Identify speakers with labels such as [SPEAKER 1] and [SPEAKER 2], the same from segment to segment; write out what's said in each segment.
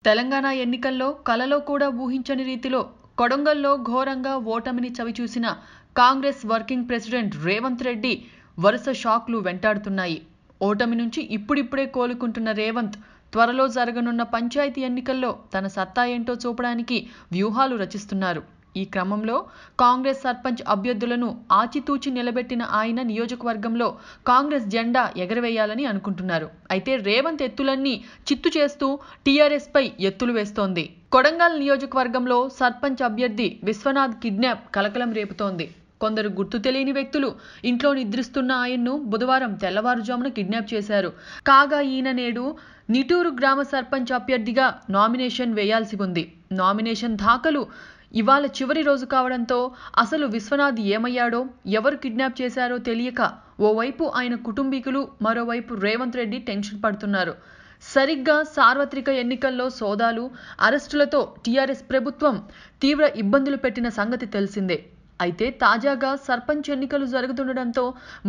[SPEAKER 1] తెలంగాణ ఎన్నికల్లో కలలో కూడా ఊహించని రీతిలో కొడంగల్లో ఘోరంగా ఓటమిని చవిచూసిన కాంగ్రెస్ వర్కింగ్ ప్రెసిడెంట్ రేవంత్ రెడ్డి వరుస షాక్లు వెంటాడుతున్నాయి. ఓటమి నుంచి ఇప్పుడిప్పుడే కోలుకుంటున్న రేవంత్ త్వరలో జరగనున్న పంచాయతీ ఎన్నికల్లో తన సత్తా ఏంటో చూపడానికి వ్యూహాలు రచిస్తున్నారు. ఈ క్రమంలో కాంగ్రెస్ సర్పంచ్ అభ్యర్థులను ఆచితూచి నిలబెట్టిన ఆయన నియోజకవర్గంలో కాంగ్రెస్ జెండా ఎగరవేయాలని అనుకుంటున్నారు. అయితే రేవంత్ ఎత్తులన్నీ చిత్తు చేస్తూ టీఆర్ఎస్ పై ఎత్తులు వేస్తోంది. కొడంగల్ నియోజకవర్గంలో సర్పంచ్ అభ్యర్థి విశ్వనాథ్ కిడ్నాప్ కలకలం రేపుతోంది. కొందరు గుర్తు తెలియని వ్యక్తులు ఇంట్లో నిద్రిస్తున్న ఆయన్ను బుధవారం తెల్లవారుజామున కిడ్నాప్ చేశారు. కాగా ఈయన నేడు నిటూరు గ్రామ సర్పంచ్ అభ్యర్థిగా నామినేషన్ వేయాల్సి ఉంది. నామినేషన్ దాఖలు ఇవాళ చివరి రోజు కావడంతో అసలు విశ్వనాథ్ ఏమయ్యాడో, ఎవరు కిడ్నాప్ చేశారో తెలియక ఓవైపు ఆయన కుటుంబీకులు, మరోవైపు రేవంత్ రెడ్డి టెన్షన్ పడుతున్నారు. సరిగ్గా సార్వత్రిక ఎన్నికల్లో సోదాలు, అరెస్టులతో టీఆర్ఎస్ ప్రభుత్వం తీవ్ర ఇబ్బందులు పెట్టిన సంగతి తెలిసిందే. అయితే తాజాగా సర్పంచ్ ఎన్నికలు జరుగుతుండటంతో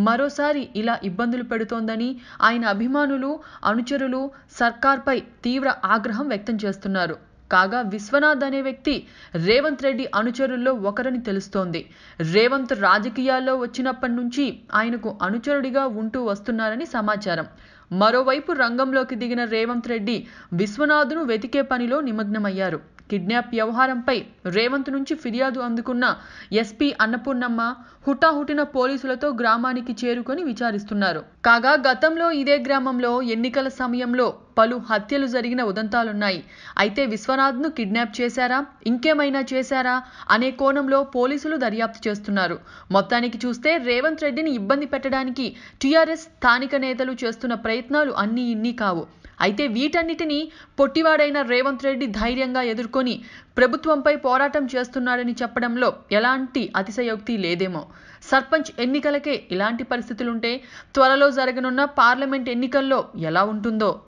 [SPEAKER 1] మరోసారి ఇలా ఇబ్బందులు పెడుతోందని ఆయన అభిమానులు, అనుచరులు సర్కార్పై తీవ్ర ఆగ్రహం వ్యక్తం చేస్తున్నారు. కాగా విశ్వనాథ్ అనే వ్యక్తి రేవంత్ రెడ్డి అనుచరుల్లో ఒకరని తెలుస్తోంది. రేవంత్ రాజకీయాల్లో వచ్చినప్పటి నుంచి ఆయనకు అనుచరుడిగా ఉంటూ వస్తున్నారని సమాచారం. మరోవైపు రంగంలోకి దిగిన రేవంత్ రెడ్డి విశ్వనాథ్ను వెతికే పనిలో నిమగ్నమయ్యారు. కిడ్నాప్ వ్యవహారంపై రేవంత్ నుంచి ఫిర్యాదు అందుకున్న ఎస్పీ అన్నపూర్ణమ్మ హుటాహుటిన పోలీసులతో గ్రామానికి చేరుకొని విచారిస్తున్నారు. కాగా గతంలో ఇదే గ్రామంలో ఎన్నికల సమయంలో పలు హత్యలు జరిగిన ఉదంతాలున్నాయి. అయితే విశ్వనాథ్ను కిడ్నాప్ చేశారా, ఇంకేమైనా చేశారా అనే కోణంలో పోలీసులు దర్యాప్తు చేస్తున్నారు. మొత్తానికి చూస్తే రేవంత్ రెడ్డిని ఇబ్బంది పెట్టడానికి టీఆర్ఎస్ స్థానిక నేతలు చేస్తున్న ప్రయత్నాలు అన్నీ ఇన్ని కావు. అయితే వీటన్నిటినీ పొట్టివాడైన రేవంత్ రెడ్డి ధైర్యంగా ఎదుర్కొని ప్రభుత్వంపై పోరాటం చేస్తున్నాడని చెప్పడంలో ఎలాంటి అతిశయోక్తి లేదేమో. సర్పంచ్ ఎన్నికలకే ఇలాంటి పరిస్థితులుంటే త్వరలో జరగనున్న పార్లమెంట్ ఎన్నికల్లో ఎలా ఉంటుందో.